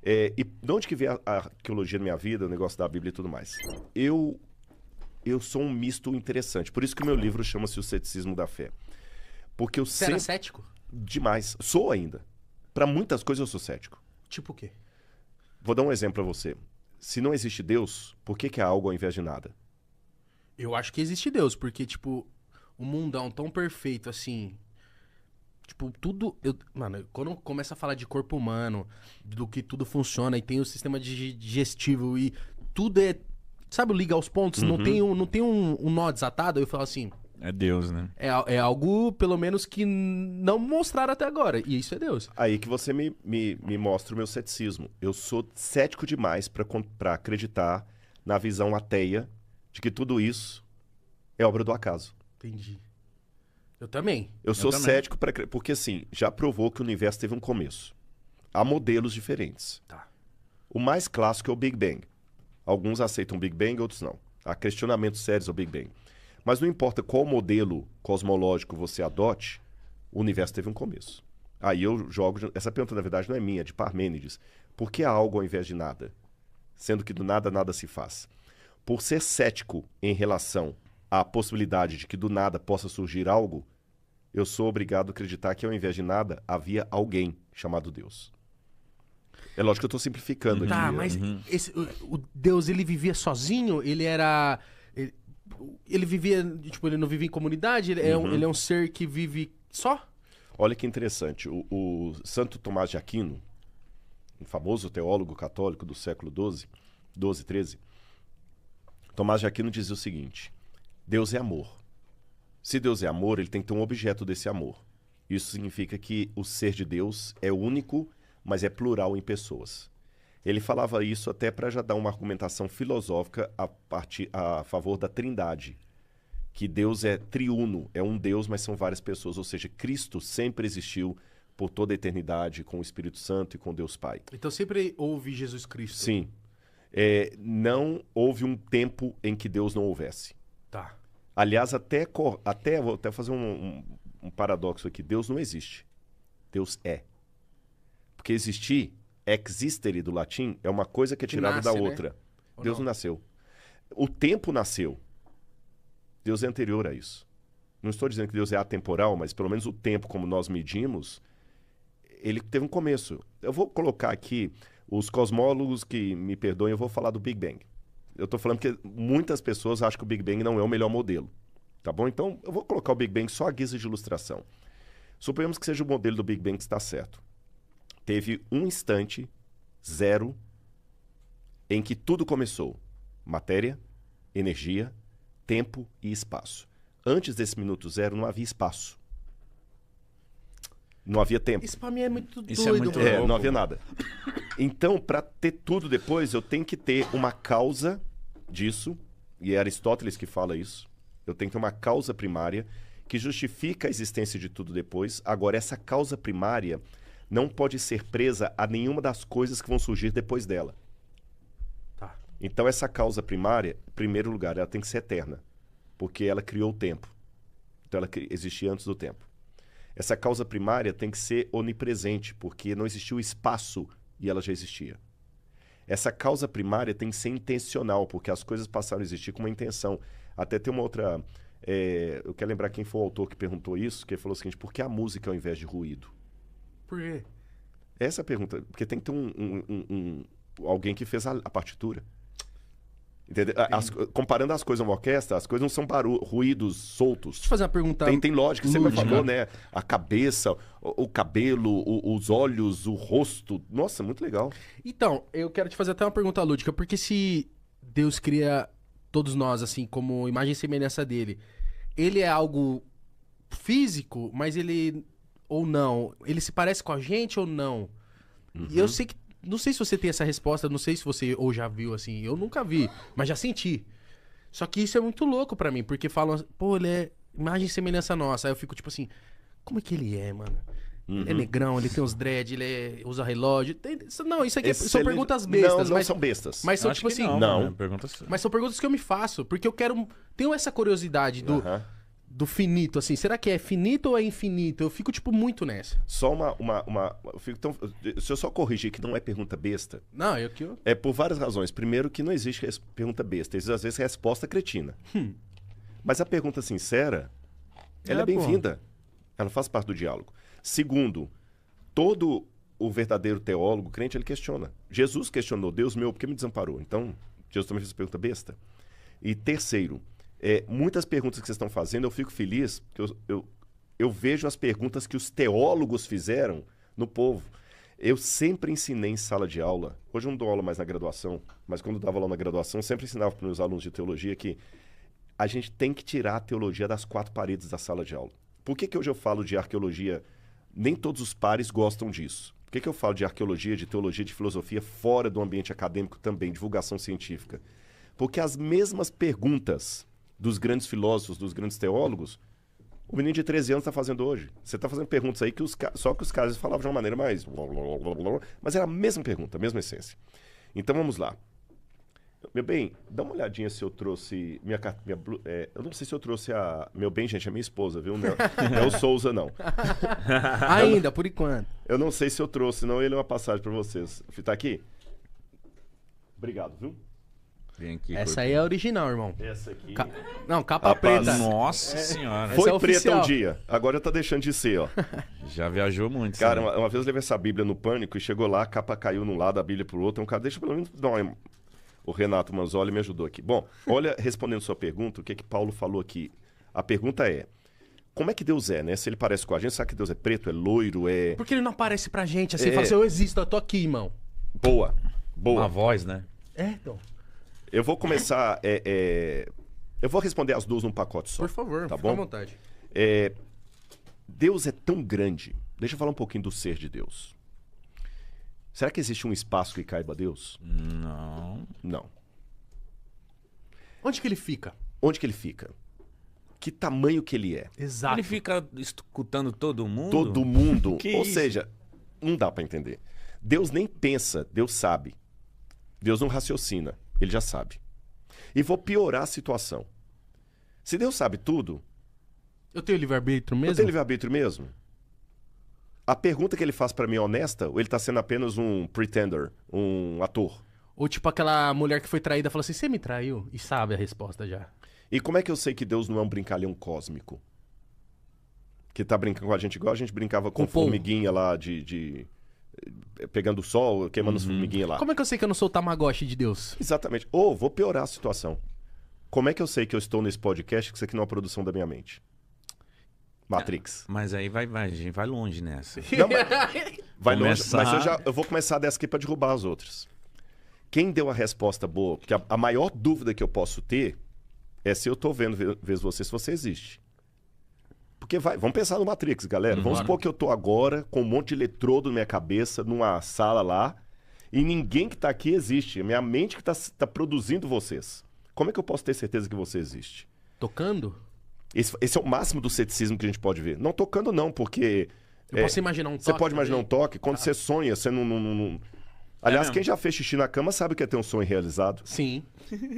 E de onde que veio a arqueologia na minha vida, o negócio da Bíblia e tudo mais? Eu sou um misto interessante. Por isso que o meu livro chama-se O Ceticismo da Fé. Porque eu Você era cético? Demais. Sou ainda. Para muitas coisas eu sou cético. Tipo o quê? Vou dar um exemplo para você. Se não existe Deus, por que é algo ao invés de nada? Eu acho que existe Deus, porque, tipo, o mundão tão perfeito assim. Tipo, tudo. Mano, quando começa a falar de corpo humano, do que tudo funciona, e tem o sistema digestivo e tudo é. Sabe, liga aos pontos, não tem um nó desatado, eu falo assim. É Deus, né? É algo, pelo menos, que não mostraram até agora. E isso é Deus. Aí que você me mostra o meu ceticismo. Eu sou cético demais para acreditar na visão ateia de que tudo isso é obra do acaso. Entendi. Eu também. Eu sou também. cético porque, assim, já provou que o universo teve um começo. Há modelos diferentes. Tá. O mais clássico é o Big Bang. Alguns aceitam o Big Bang, outros não. Há questionamentos sérios ao Big Bang. Mas não importa qual modelo cosmológico você adote, o universo teve um começo. Aí eu jogo... Essa pergunta, na verdade, não é minha, é de Parmênides. Por que há algo ao invés de nada? Sendo que do nada, nada se faz. Por ser cético em relação à possibilidade de que do nada possa surgir algo, eu sou obrigado a acreditar que ao invés de nada, havia alguém chamado Deus. É lógico que eu estou simplificando aqui. Tá, mas o Deus, ele vivia sozinho? Ele era... Ele vivia... Tipo, ele não vivia em comunidade? Ele é um ser que vive só? Olha que interessante. O Santo Tomás de Aquino, um famoso teólogo católico do século XII, XIII, Tomás de Aquino dizia o seguinte: Deus é amor. Se Deus é amor, ele tem que ter um objeto desse amor. Isso significa que o ser de Deus é único, mas é plural em pessoas. Ele falava isso até para já dar uma argumentação filosófica a favor da trindade. Que Deus é triuno, é um Deus, mas são várias pessoas. Ou seja, Cristo sempre existiu por toda a eternidade com o Espírito Santo e com Deus Pai. Então sempre houve Jesus Cristo. Sim. Não houve um tempo em que Deus não houvesse. Tá. Aliás, vou até fazer um paradoxo aqui. Deus não existe. Deus é. Porque existir, existere do latim, é uma coisa que é tirada da outra. Né? Deus não nasceu. O tempo nasceu. Deus é anterior a isso. Não estou dizendo que Deus é atemporal, mas pelo menos o tempo como nós medimos, ele teve um começo. Eu vou colocar aqui, os cosmólogos que me perdoem, eu vou falar do Big Bang. Eu estou falando porque muitas pessoas acham que o Big Bang não é o melhor modelo. Tá bom? Então, eu vou colocar o Big Bang só à guisa de ilustração. Suponhamos que seja o modelo do Big Bang que está certo. Teve um instante, zero, em que tudo começou. Matéria, energia, tempo e espaço. Antes desse minuto zero, não havia espaço. Não havia tempo. Isso pra mim é muito doido. Isso é muito louco. Não havia nada. Então, para ter tudo depois, eu tenho que ter uma causa disso, e é Aristóteles que fala isso. Eu tenho que ter uma causa primária que justifica a existência de tudo depois. Agora, essa causa primária não pode ser presa a nenhuma das coisas que vão surgir depois dela. Tá. Então, essa causa primária, em primeiro lugar, ela tem que ser eterna, porque ela criou o tempo. Então, ela existia antes do tempo. Essa causa primária tem que ser onipresente, porque não existiu espaço e ela já existia. Essa causa primária tem que ser intencional, porque as coisas passaram a existir com uma intenção. Até tem uma outra... eu quero lembrar quem foi o autor que perguntou isso, que ele falou o seguinte: por que a música ao invés de ruído? Por quê? Essa é a pergunta. Porque tem que ter alguém que fez a partitura. Entendeu? Comparando as coisas a uma orquestra, as coisas não são ruídos soltos. Deixa eu fazer uma pergunta. Tem lógica, você me lúdica. falou, né? A cabeça, o cabelo, os olhos, o rosto. Nossa, muito legal. Então, eu quero te fazer até uma pergunta lúdica, porque se Deus cria todos nós, assim, como imagem e semelhança dele, ele é algo físico, mas ele... ou não? Ele se parece com a gente ou não? E eu sei que... Não sei se você tem essa resposta, não sei se você ou já viu, assim. Eu nunca vi, mas já senti. Só que isso é muito louco pra mim, porque falam, pô, ele é imagem e semelhança nossa. Aí eu fico tipo assim, como é que ele é, mano? Ele é negrão, ele tem os dread, usa relógio. Não, isso aqui são perguntas bestas. Não são bestas. Mas são Acho tipo que assim... não. Pergunta... Mas são perguntas que eu me faço, porque eu quero... Tenho essa curiosidade do finito, assim. Será que é finito ou é infinito? Eu fico, tipo, muito nessa. Só eu fico tão... Se eu só corrigir que não é pergunta besta, Não, eu que... eu- é por várias razões. Primeiro, que não existe pergunta besta. Existe, às vezes, resposta cretina. Mas a pergunta sincera, ela é pô. bem-vinda. Ela faz parte do diálogo. Segundo, todo o verdadeiro teólogo, crente, ele questiona. Jesus questionou, Deus meu, por que me desamparou? Então, Jesus também fez pergunta besta. E terceiro, muitas perguntas que vocês estão fazendo, eu fico feliz, porque eu vejo as perguntas que os teólogos fizeram no povo. Eu sempre ensinei em sala de aula, hoje eu não dou aula mais na graduação, mas quando eu dava aula na graduação, eu sempre ensinava para os meus alunos de teologia que a gente tem que tirar a teologia das quatro paredes da sala de aula. Por que hoje eu falo de arqueologia? Nem todos os pares gostam disso. Por que eu falo de arqueologia, de teologia, de filosofia fora do ambiente acadêmico também, divulgação científica? Porque as mesmas perguntas dos grandes filósofos, dos grandes teólogos, o menino de 13 anos está fazendo hoje. Você está fazendo perguntas aí que só que os caras falavam de uma maneira mais... Mas era a mesma pergunta, a mesma essência. Então vamos lá. Meu bem, dá uma olhadinha se eu trouxe eu não sei se eu trouxe a... Meu bem, gente, é minha esposa, viu? Não é o Souza, não. Ainda, por enquanto. Eu não sei se eu trouxe, senão ele é uma passagem para vocês. Tá aqui? Obrigado, viu? Vem aqui. Essa aí é a original, irmão. Essa aqui... Não, capa Rapaz, preta. Nossa senhora. Essa Foi é preta oficial. um dia, agora tá deixando de ser, ó. Já viajou muito. Cara, sabe? uma vez eu levei essa Bíblia no Pânico e chegou lá, a capa caiu num lado, a Bíblia pro outro. Um cara, deixa pelo menos dar uma... O Renato Manzoli me ajudou aqui. Bom, olha, respondendo sua pergunta, o que Paulo falou aqui? A pergunta é, como é que Deus é, né? Se ele parece com a gente, sabe que Deus é preto, é loiro, é... Por que ele não aparece pra gente assim? Fala assim, eu existo, eu tô aqui, irmão. Boa, boa. Uma voz, né? Então. Eu vou começar... Eu vou responder as duas num pacote só. Por favor, tá fica bom? à vontade. Deus é tão grande. Deixa eu falar um pouquinho do ser de Deus. Será que existe um espaço que caiba a Deus? Não. Não. Onde que ele fica? Onde que ele fica? Que tamanho que ele é? Exato. Ele fica escutando todo mundo? Todo mundo. Que Ou isso? seja, não dá pra entender. Deus nem pensa, Deus sabe. Deus não raciocina, ele já sabe. E vou piorar a situação. Se Deus sabe tudo, Eu tenho livre-arbítrio eu mesmo? tenho livre-arbítrio mesmo? A pergunta que ele faz pra mim é honesta ou ele tá sendo apenas um pretender, um ator? Ou tipo aquela mulher que foi traída fala assim, você me traiu? E sabe a resposta já. E como é que eu sei que Deus não é um brincalhão cósmico? Que tá brincando com a gente igual a gente brincava com Com o povo. formiguinha lá pegando o sol, queimando as formiguinhas lá. Como é que eu sei que eu não sou o Tamagotchi de Deus? Exatamente. Ou vou piorar a situação. Como é que eu sei que eu estou nesse podcast que isso aqui não é uma produção da minha mente? Matrix. Mas aí a gente vai longe nessa. Não, vai longe, Começar- mas eu vou começar dessa aqui para derrubar as outras. Quem deu a resposta boa? Porque a maior dúvida que eu posso ter é se eu tô vendo você, se você existe. Porque vamos pensar no Matrix, galera. Vamos supor que eu tô agora com um monte de eletrodo na minha cabeça, numa sala lá, e ninguém que tá aqui existe. É minha mente que tá produzindo vocês. Como é que eu posso ter certeza que você existe? Tocando? Esse é o máximo do ceticismo que a gente pode ver. Não tocando não, porque... Eu posso imaginar um toque Você pode imaginar um também? toque. Quando você sonha, você não... Aliás, mesmo? quem já fez xixi na cama sabe o que é ter um sonho realizado. Sim.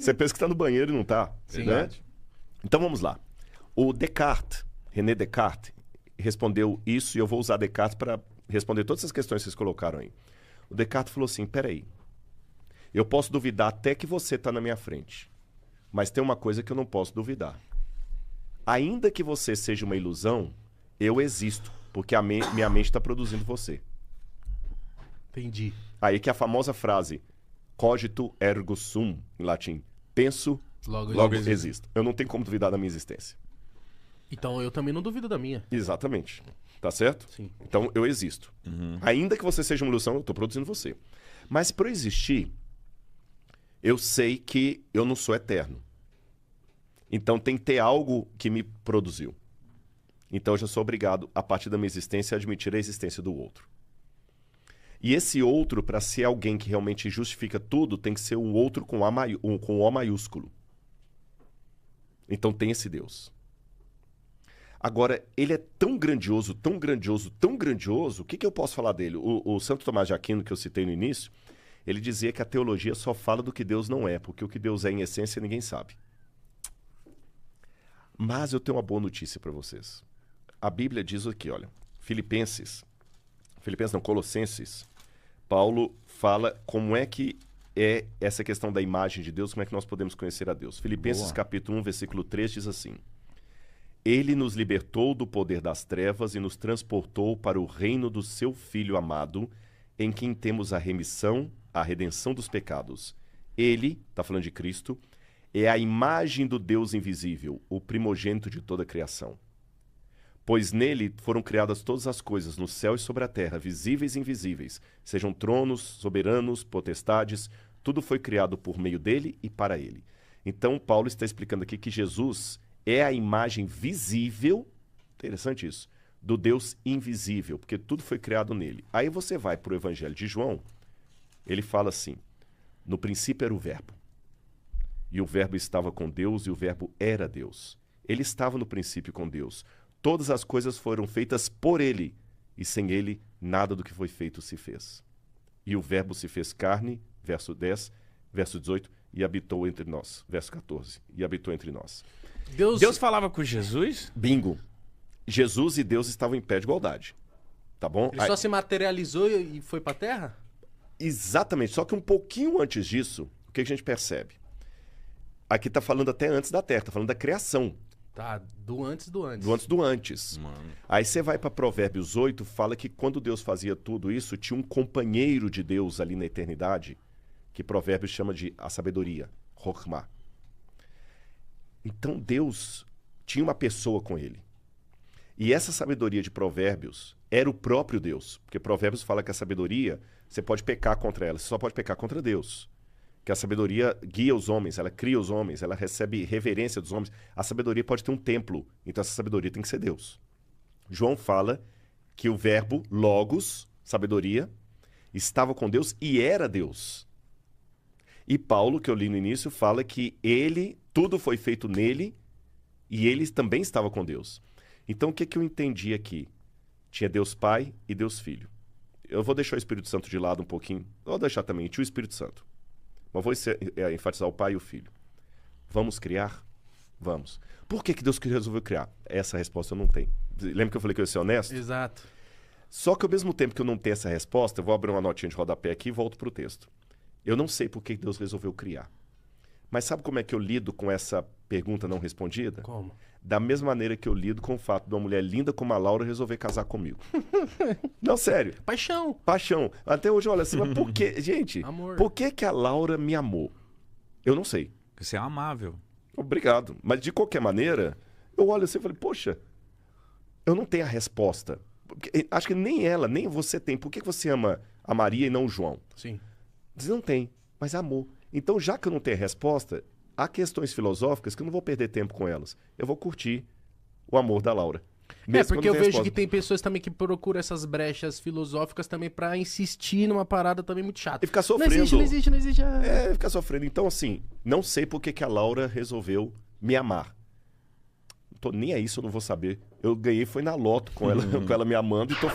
Você pensa que tá no banheiro e não tá. Sim. Né? Então vamos lá. O Descartes, René Descartes, respondeu isso e eu vou usar Descartes para responder todas essas questões que vocês colocaram aí. O Descartes falou assim, peraí, eu posso duvidar até que você tá na minha frente, mas tem uma coisa que eu não posso duvidar. Ainda que você seja uma ilusão, eu existo, porque minha mente está produzindo você. Entendi. Aí que é a famosa frase, cogito ergo sum, em latim. Penso, Logo existo. Eu não tenho como duvidar da minha existência. Então eu também não duvido da minha. Exatamente. Tá certo? Sim. Então eu existo. Ainda que você seja uma ilusão, eu estou produzindo você. Mas para eu existir, eu sei que eu não sou eterno. Então tem que ter algo que me produziu. Então eu já sou obrigado, a partir da minha existência, a admitir a existência do outro. E esse outro, para ser alguém que realmente justifica tudo, tem que ser um outro com O maiúsculo. Então tem esse Deus. Agora, ele é tão grandioso, tão grandioso, tão grandioso, o que eu posso falar dele? O Santo Tomás de Aquino, que eu citei no início, ele dizia que a teologia só fala do que Deus não é, porque o que Deus é em essência ninguém sabe. Mas eu tenho uma boa notícia para vocês. A Bíblia diz aqui, olha, Colossenses, Paulo fala como é que é essa questão da imagem de Deus, como é que nós podemos conhecer a Deus. Filipenses capítulo 1, versículo 3 diz assim: Ele nos libertou do poder das trevas e nos transportou para o reino do seu Filho amado, em quem temos a remissão, a redenção dos pecados. Ele, está falando de Cristo, é a imagem do Deus invisível, o primogênito de toda a criação. Pois nele foram criadas todas as coisas, no céu e sobre a terra, visíveis e invisíveis, sejam tronos, soberanos, potestades, tudo foi criado por meio dele e para ele. Então, Paulo está explicando aqui que Jesus é a imagem visível, interessante isso, do Deus invisível, porque tudo foi criado nele. Aí você vai para o Evangelho de João, ele fala assim: no princípio era o Verbo, e o Verbo estava com Deus, e o Verbo era Deus. Ele estava no princípio com Deus. Todas as coisas foram feitas por ele, e sem ele nada do que foi feito se fez. E o Verbo se fez carne, verso 10, verso 18, e habitou entre nós. Verso 14, e habitou entre nós. Deus falava com Jesus? Bingo. Jesus e Deus estavam em pé de igualdade. Tá bom? Ele só se materializou e foi pra terra? Exatamente. Só que um pouquinho antes disso, o que a gente percebe? Aqui tá falando até antes da terra, tá falando da criação. Tá, do antes do antes. Do antes do antes. Mano. Aí você vai para Provérbios 8, fala que quando Deus fazia tudo isso, tinha um companheiro de Deus ali na eternidade, que Provérbios chama de a sabedoria, Chokhmah. Então Deus tinha uma pessoa com ele. E essa sabedoria de Provérbios era o próprio Deus. Porque Provérbios fala que a sabedoria, você pode pecar contra ela, você só pode pecar contra Deus. Que a sabedoria guia os homens, ela cria os homens, ela recebe reverência dos homens. A sabedoria pode ter um templo, então essa sabedoria tem que ser Deus. João fala que o verbo, logos, sabedoria, estava com Deus e era Deus. E Paulo, que eu li no início, fala que ele, tudo foi feito nele e ele também estava com Deus. Então o que eu entendi aqui? Tinha Deus Pai e Deus Filho. Eu vou deixar o Espírito Santo de lado um pouquinho. Vou deixar também, tinha o Espírito Santo. Mas vou enfatizar o Pai e o Filho. Vamos criar? Vamos. Por que Deus resolveu criar? Essa resposta eu não tenho. Lembra que eu falei que eu ia ser honesto? Exato. Só que ao mesmo tempo que eu não tenho essa resposta, eu vou abrir uma notinha de rodapé aqui e volto para o texto. Eu não sei por que Deus resolveu criar. Mas sabe como é que eu lido com essa pergunta não respondida? Como? Da mesma maneira que eu lido com o fato de uma mulher linda como a Laura resolver casar comigo. Não, sério. Paixão. Paixão. Até hoje, olha assim, mas por que... Gente, Amor. por que a Laura me amou? Eu não sei. Você é amável. Obrigado. Mas de qualquer maneira, eu olho assim e falei, poxa, eu não tenho a resposta. Acho que nem ela, nem você tem. Por que você ama a Maria e não o João? Sim. Você não tem, mas amou. Então, já que eu não tenho a resposta, há questões filosóficas que eu não vou perder tempo com elas. Eu vou curtir o amor da Laura. Mesmo Porque eu não tenha vejo resposta. que tem pessoas também que procuram essas brechas filosóficas também pra insistir numa parada também muito chata. E ficar Não sofrendo. existe, não existe, não existe. Ah. É, ficar sofrendo. Então, assim, não sei por que a Laura resolveu me amar. Não tô nem aí se eu não vou saber. Eu ganhei foi na loto com ela, com ela me amando e tô